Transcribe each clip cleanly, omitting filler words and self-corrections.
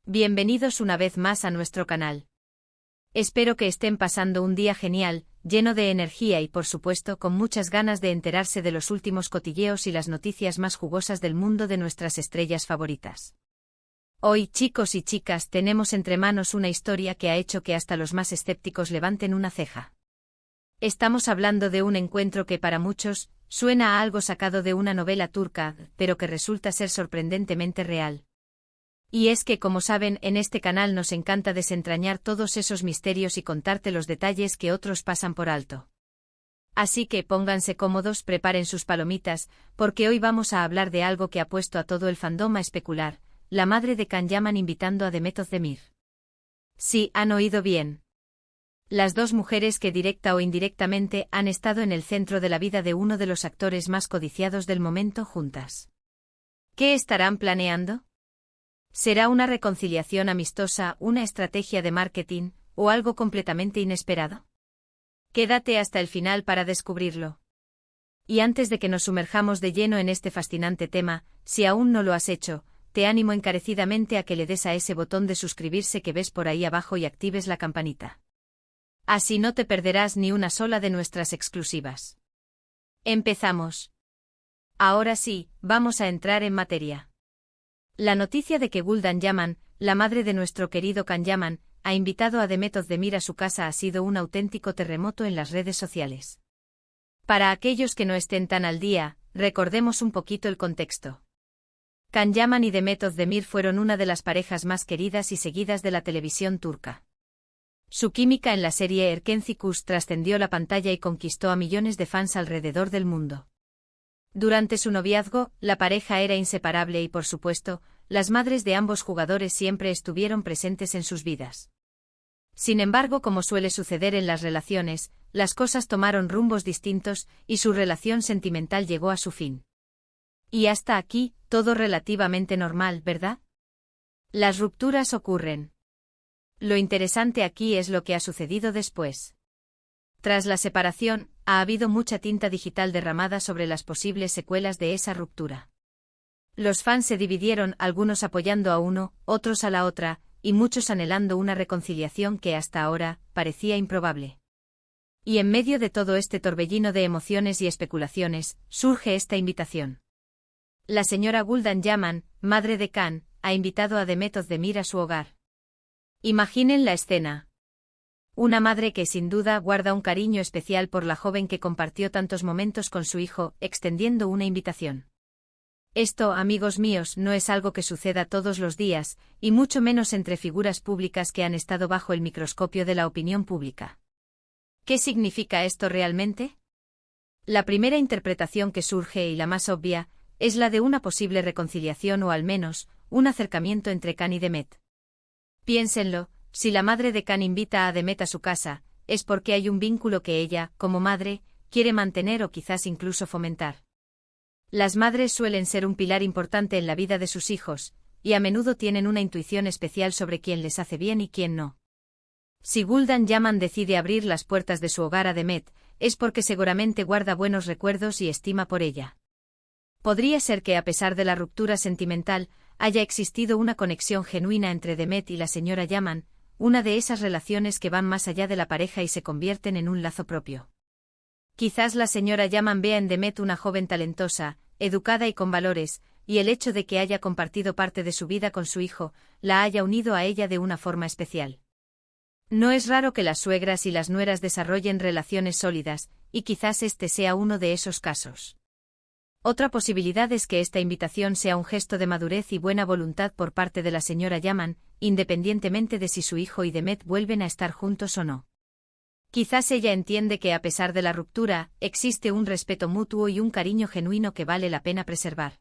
Bienvenidos una vez más a nuestro canal. Espero que estén pasando un día genial, lleno de energía y por supuesto con muchas ganas de enterarse de los últimos cotilleos y las noticias más jugosas del mundo de nuestras estrellas favoritas. Hoy, chicos y chicas, tenemos entre manos una historia que ha hecho que hasta los más escépticos levanten una ceja. Estamos hablando de un encuentro que para muchos suena a algo sacado de una novela turca, pero que resulta ser sorprendentemente real. Y es que, como saben, en este canal nos encanta desentrañar todos esos misterios y contarte los detalles que otros pasan por alto. Así que pónganse cómodos, preparen sus palomitas, porque hoy vamos a hablar de algo que ha puesto a todo el fandom a especular: la madre de Can Yaman invitando a Demet Özdemir. Sí, han oído bien. Las dos mujeres que directa o indirectamente han estado en el centro de la vida de uno de los actores más codiciados del momento juntas. ¿Qué estarán planeando? ¿Será una reconciliación amistosa, una estrategia de marketing, o algo completamente inesperado? Quédate hasta el final para descubrirlo. Y antes de que nos sumerjamos de lleno en este fascinante tema, si aún no lo has hecho, te animo encarecidamente a que le des a ese botón de suscribirse que ves por ahí abajo y actives la campanita. Así no te perderás ni una sola de nuestras exclusivas. Empezamos. Ahora sí, vamos a entrar en materia. La noticia de que Gülden Yaman, la madre de nuestro querido Can Yaman, ha invitado a Demet Özdemir a su casa ha sido un auténtico terremoto en las redes sociales. Para aquellos que no estén tan al día, recordemos un poquito el contexto. Can Yaman y Demet Özdemir fueron una de las parejas más queridas y seguidas de la televisión turca. Su química en la serie Erkenci trascendió la pantalla y conquistó a millones de fans alrededor del mundo. Durante su noviazgo, la pareja era inseparable y, por supuesto, las madres de ambos jugadores siempre estuvieron presentes en sus vidas. Sin embargo, como suele suceder en las relaciones, las cosas tomaron rumbos distintos y su relación sentimental llegó a su fin. Y hasta aquí, todo relativamente normal, ¿verdad? Las rupturas ocurren. Lo interesante aquí es lo que ha sucedido después. Tras la separación, ha habido mucha tinta digital derramada sobre las posibles secuelas de esa ruptura. Los fans se dividieron, algunos apoyando a uno, otros a la otra, y muchos anhelando una reconciliación que hasta ahora parecía improbable. Y en medio de todo este torbellino de emociones y especulaciones, surge esta invitación. La señora Gülden Yaman, madre de Can, ha invitado a Demet Özdemir a su hogar. Imaginen la escena. Una madre que sin duda guarda un cariño especial por la joven que compartió tantos momentos con su hijo, extendiendo una invitación. Esto, amigos míos, no es algo que suceda todos los días, y mucho menos entre figuras públicas que han estado bajo el microscopio de la opinión pública. ¿Qué significa esto realmente? La primera interpretación que surge, y la más obvia, es la de una posible reconciliación o al menos, un acercamiento entre Can y Demet. Piénsenlo. Si la madre de Can invita a Demet a su casa, es porque hay un vínculo que ella, como madre, quiere mantener o quizás incluso fomentar. Las madres suelen ser un pilar importante en la vida de sus hijos, y a menudo tienen una intuición especial sobre quién les hace bien y quién no. Si Gülden Yaman decide abrir las puertas de su hogar a Demet, es porque seguramente guarda buenos recuerdos y estima por ella. Podría ser que a pesar de la ruptura sentimental, haya existido una conexión genuina entre Demet y la señora Yaman, una de esas relaciones que van más allá de la pareja y se convierten en un lazo propio. Quizás la señora Yaman vea en Demet una joven talentosa, educada y con valores, y el hecho de que haya compartido parte de su vida con su hijo, la haya unido a ella de una forma especial. No es raro que las suegras y las nueras desarrollen relaciones sólidas, y quizás este sea uno de esos casos. Otra posibilidad es que esta invitación sea un gesto de madurez y buena voluntad por parte de la señora Yaman, independientemente de si su hijo y Demet vuelven a estar juntos o no. Quizás ella entiende que a pesar de la ruptura, existe un respeto mutuo y un cariño genuino que vale la pena preservar.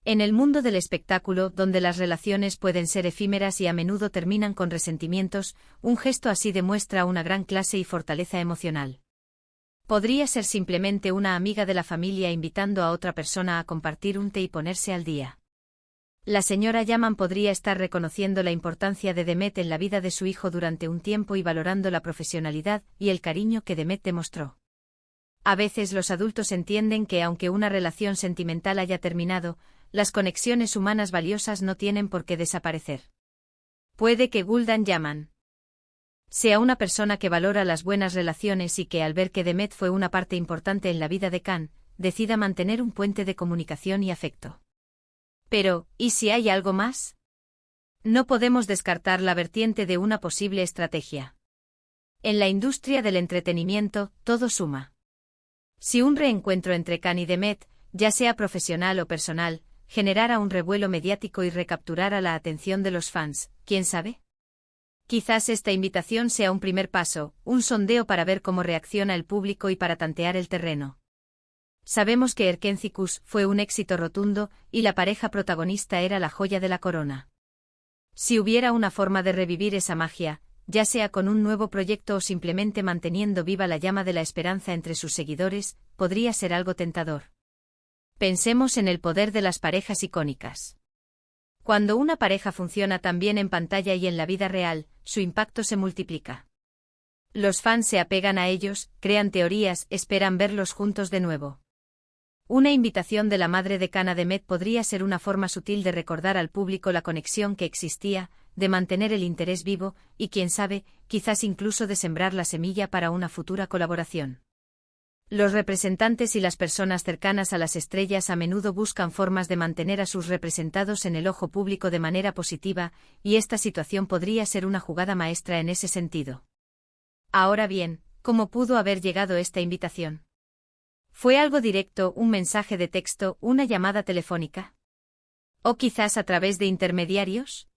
En el mundo del espectáculo, donde las relaciones pueden ser efímeras y a menudo terminan con resentimientos, un gesto así demuestra una gran clase y fortaleza emocional. Podría ser simplemente una amiga de la familia invitando a otra persona a compartir un té y ponerse al día. La señora Yaman podría estar reconociendo la importancia de Demet en la vida de su hijo durante un tiempo y valorando la profesionalidad y el cariño que Demet demostró. A veces los adultos entienden que aunque una relación sentimental haya terminado, las conexiones humanas valiosas no tienen por qué desaparecer. Puede que Gul'dan Yaman sea una persona que valora las buenas relaciones y que al ver que Demet fue una parte importante en la vida de Khan, decida mantener un puente de comunicación y afecto. Pero, ¿y si hay algo más? No podemos descartar la vertiente de una posible estrategia. En la industria del entretenimiento, todo suma. Si un reencuentro entre Khan y Demet, ya sea profesional o personal, generara un revuelo mediático y recapturara la atención de los fans, ¿quién sabe? Quizás esta invitación sea un primer paso, un sondeo para ver cómo reacciona el público y para tantear el terreno. Sabemos que Erkencicus fue un éxito rotundo y la pareja protagonista era la joya de la corona. Si hubiera una forma de revivir esa magia, ya sea con un nuevo proyecto o simplemente manteniendo viva la llama de la esperanza entre sus seguidores, podría ser algo tentador. Pensemos en el poder de las parejas icónicas. Cuando una pareja funciona tan bien en pantalla y en la vida real, su impacto se multiplica. Los fans se apegan a ellos, crean teorías, esperan verlos juntos de nuevo. Una invitación de la madre de Khan a Demet podría ser una forma sutil de recordar al público la conexión que existía, de mantener el interés vivo, y quién sabe, quizás incluso de sembrar la semilla para una futura colaboración. Los representantes y las personas cercanas a las estrellas a menudo buscan formas de mantener a sus representados en el ojo público de manera positiva, y esta situación podría ser una jugada maestra en ese sentido. Ahora bien, ¿cómo pudo haber llegado esta invitación? ¿Fue algo directo, un mensaje de texto, una llamada telefónica? ¿O quizás a través de intermediarios?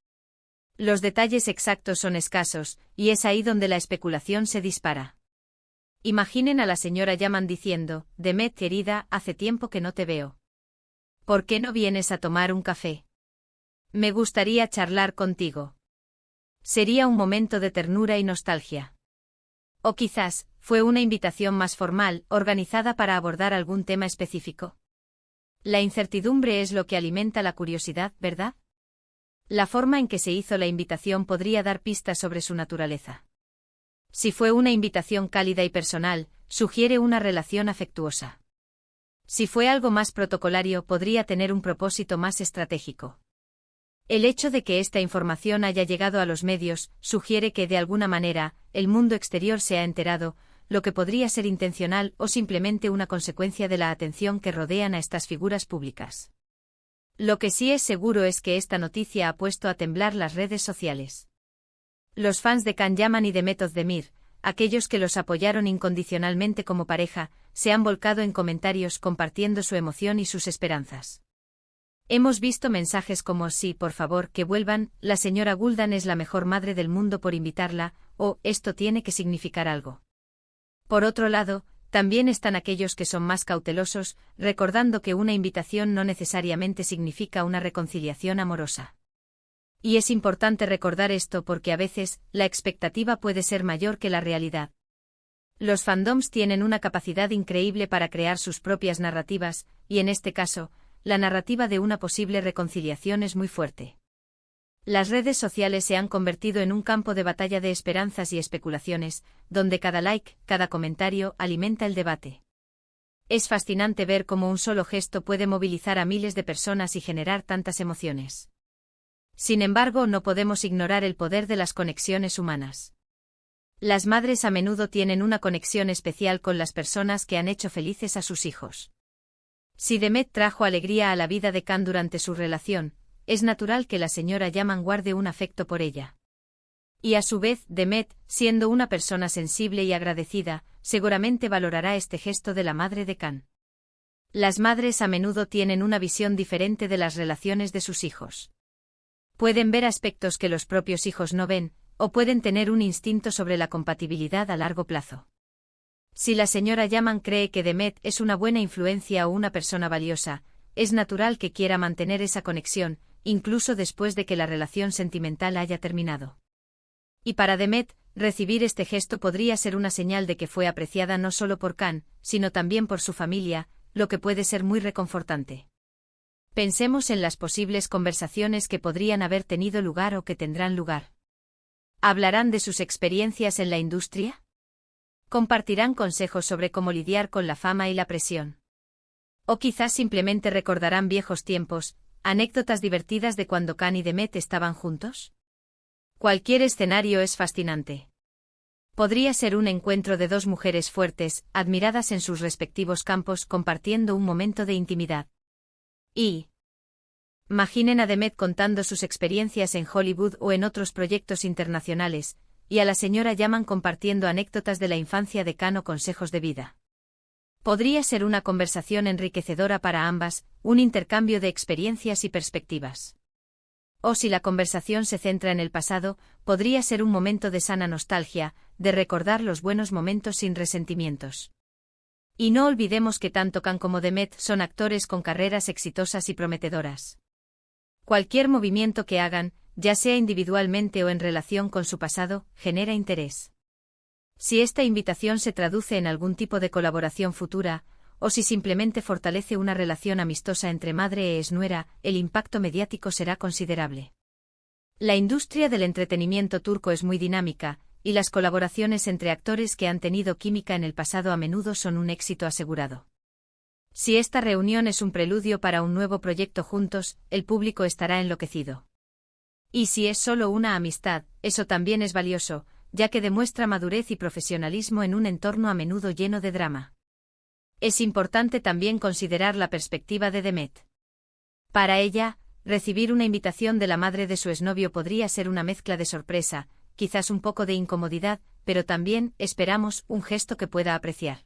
Los detalles exactos son escasos, y es ahí donde la especulación se dispara. Imaginen a la señora Yaman diciendo, Demet querida, hace tiempo que no te veo. ¿Por qué no vienes a tomar un café? Me gustaría charlar contigo. Sería un momento de ternura y nostalgia. O quizás, fue una invitación más formal, organizada para abordar algún tema específico. La incertidumbre es lo que alimenta la curiosidad, ¿verdad? La forma en que se hizo la invitación podría dar pistas sobre su naturaleza. Si fue una invitación cálida y personal, sugiere una relación afectuosa. Si fue algo más protocolario, podría tener un propósito más estratégico. El hecho de que esta información haya llegado a los medios sugiere que, de alguna manera, el mundo exterior se ha enterado, lo que podría ser intencional o simplemente una consecuencia de la atención que rodean a estas figuras públicas. Lo que sí es seguro es que esta noticia ha puesto a temblar las redes sociales. Los fans de Khan Yaman y Demet Özdemir, aquellos que los apoyaron incondicionalmente como pareja, se han volcado en comentarios compartiendo su emoción y sus esperanzas. Hemos visto mensajes como sí, por favor, que vuelvan, la señora Gul'dan es la mejor madre del mundo por invitarla, o esto tiene que significar algo. Por otro lado, también están aquellos que son más cautelosos, recordando que una invitación no necesariamente significa una reconciliación amorosa. Y es importante recordar esto porque a veces, la expectativa puede ser mayor que la realidad. Los fandoms tienen una capacidad increíble para crear sus propias narrativas, y en este caso, la narrativa de una posible reconciliación es muy fuerte. Las redes sociales se han convertido en un campo de batalla de esperanzas y especulaciones, donde cada like, cada comentario, alimenta el debate. Es fascinante ver cómo un solo gesto puede movilizar a miles de personas y generar tantas emociones. Sin embargo, no podemos ignorar el poder de las conexiones humanas. Las madres a menudo tienen una conexión especial con las personas que han hecho felices a sus hijos. Si Demet trajo alegría a la vida de Khan durante su relación, es natural que la señora Yaman guarde un afecto por ella. Y a su vez, Demet, siendo una persona sensible y agradecida, seguramente valorará este gesto de la madre de Khan. Las madres a menudo tienen una visión diferente de las relaciones de sus hijos. Pueden ver aspectos que los propios hijos no ven, o pueden tener un instinto sobre la compatibilidad a largo plazo. Si la señora Yaman cree que Demet es una buena influencia o una persona valiosa, es natural que quiera mantener esa conexión, incluso después de que la relación sentimental haya terminado. Y para Demet, recibir este gesto podría ser una señal de que fue apreciada no solo por Khan, sino también por su familia, lo que puede ser muy reconfortante. Pensemos en las posibles conversaciones que podrían haber tenido lugar o que tendrán lugar. ¿Hablarán de sus experiencias en la industria? ¿Compartirán consejos sobre cómo lidiar con la fama y la presión? O quizás simplemente recordarán viejos tiempos, anécdotas divertidas de cuando Khan y Demet estaban juntos. Cualquier escenario es fascinante. Podría ser un encuentro de dos mujeres fuertes, admiradas en sus respectivos campos, compartiendo un momento de intimidad. Y imaginen a Demet contando sus experiencias en Hollywood o en otros proyectos internacionales, y a la señora Yaman compartiendo anécdotas de la infancia de Khan o consejos de vida. Podría ser una conversación enriquecedora para ambas, un intercambio de experiencias y perspectivas. O si la conversación se centra en el pasado, podría ser un momento de sana nostalgia, de recordar los buenos momentos sin resentimientos. Y no olvidemos que tanto Khan como Demet son actores con carreras exitosas y prometedoras. Cualquier movimiento que hagan, ya sea individualmente o en relación con su pasado, genera interés. Si esta invitación se traduce en algún tipo de colaboración futura, o si simplemente fortalece una relación amistosa entre madre e exnuera, el impacto mediático será considerable. La industria del entretenimiento turco es muy dinámica, y las colaboraciones entre actores que han tenido química en el pasado a menudo son un éxito asegurado. Si esta reunión es un preludio para un nuevo proyecto juntos, el público estará enloquecido. Y si es solo una amistad, eso también es valioso, ya que demuestra madurez y profesionalismo en un entorno a menudo lleno de drama. Es importante también considerar la perspectiva de Demet. Para ella, recibir una invitación de la madre de su exnovio podría ser una mezcla de sorpresa, quizás un poco de incomodidad, pero también, esperamos, un gesto que pueda apreciar.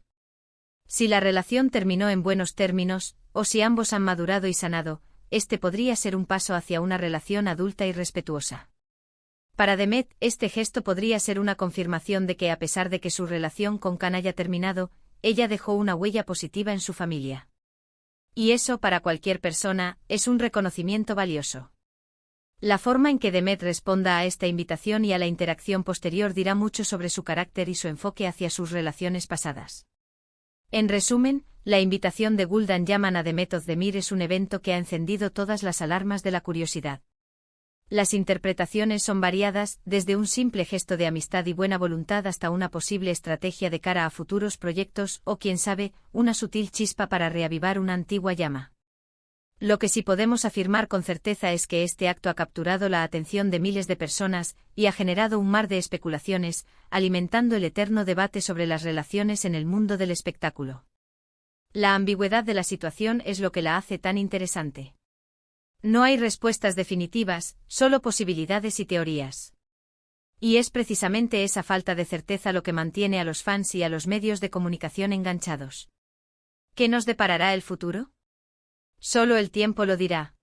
Si la relación terminó en buenos términos, o si ambos han madurado y sanado, este podría ser un paso hacia una relación adulta y respetuosa. Para Demet, este gesto podría ser una confirmación de que a pesar de que su relación con Khan haya terminado, ella dejó una huella positiva en su familia. Y eso, para cualquier persona, es un reconocimiento valioso. La forma en que Demet responda a esta invitación y a la interacción posterior dirá mucho sobre su carácter y su enfoque hacia sus relaciones pasadas. En resumen, la invitación de Gülden Yaman a Demet Özdemir es un evento que ha encendido todas las alarmas de la curiosidad. Las interpretaciones son variadas, desde un simple gesto de amistad y buena voluntad hasta una posible estrategia de cara a futuros proyectos o, quién sabe, una sutil chispa para reavivar una antigua llama. Lo que sí podemos afirmar con certeza es que este acto ha capturado la atención de miles de personas y ha generado un mar de especulaciones, alimentando el eterno debate sobre las relaciones en el mundo del espectáculo. La ambigüedad de la situación es lo que la hace tan interesante. No hay respuestas definitivas, solo posibilidades y teorías. Y es precisamente esa falta de certeza lo que mantiene a los fans y a los medios de comunicación enganchados. ¿Qué nos deparará el futuro? Solo el tiempo lo dirá.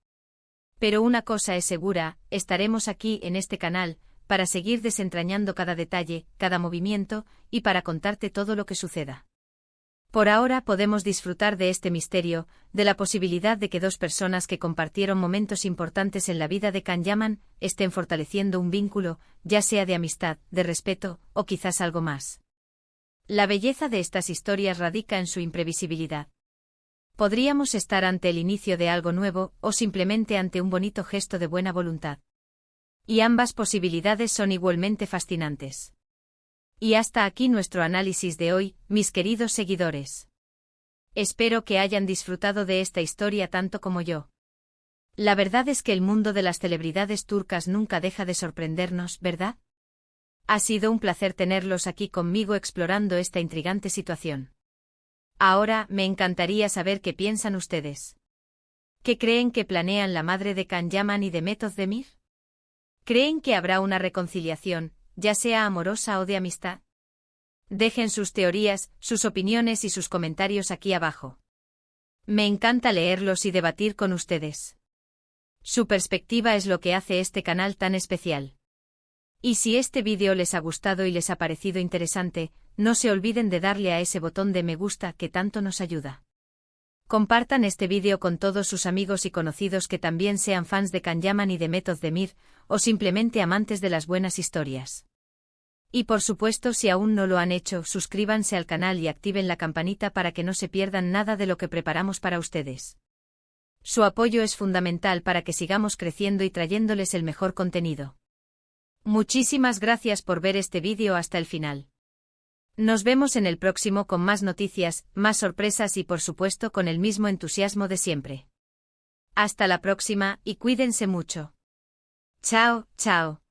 Pero una cosa es segura, estaremos aquí en este canal, para seguir desentrañando cada detalle, cada movimiento, y para contarte todo lo que suceda. Por ahora podemos disfrutar de este misterio, de la posibilidad de que dos personas que compartieron momentos importantes en la vida de Khan Yaman estén fortaleciendo un vínculo, ya sea de amistad, de respeto, o quizás algo más. La belleza de estas historias radica en su imprevisibilidad. Podríamos estar ante el inicio de algo nuevo, o simplemente ante un bonito gesto de buena voluntad. Y ambas posibilidades son igualmente fascinantes. Y hasta aquí nuestro análisis de hoy, mis queridos seguidores. Espero que hayan disfrutado de esta historia tanto como yo. La verdad es que el mundo de las celebridades turcas nunca deja de sorprendernos, ¿verdad? Ha sido un placer tenerlos aquí conmigo explorando esta intrigante situación. Ahora, me encantaría saber qué piensan ustedes. ¿Qué creen que planean la madre de Khan Yaman y Demet Özdemir? ¿Creen que habrá una reconciliación, ya sea amorosa o de amistad? Dejen sus teorías, sus opiniones y sus comentarios aquí abajo. Me encanta leerlos y debatir con ustedes. Su perspectiva es lo que hace este canal tan especial. Y si este vídeo les ha gustado y les ha parecido interesante, no se olviden de darle a ese botón de me gusta que tanto nos ayuda. Compartan este vídeo con todos sus amigos y conocidos que también sean fans de Khan Yaman y Demet Özdemir, o simplemente amantes de las buenas historias. Y por supuesto, si aún no lo han hecho, suscríbanse al canal y activen la campanita para que no se pierdan nada de lo que preparamos para ustedes. Su apoyo es fundamental para que sigamos creciendo y trayéndoles el mejor contenido. Muchísimas gracias por ver este vídeo hasta el final. Nos vemos en el próximo con más noticias, más sorpresas y por supuesto con el mismo entusiasmo de siempre. Hasta la próxima y cuídense mucho. Chao, chao.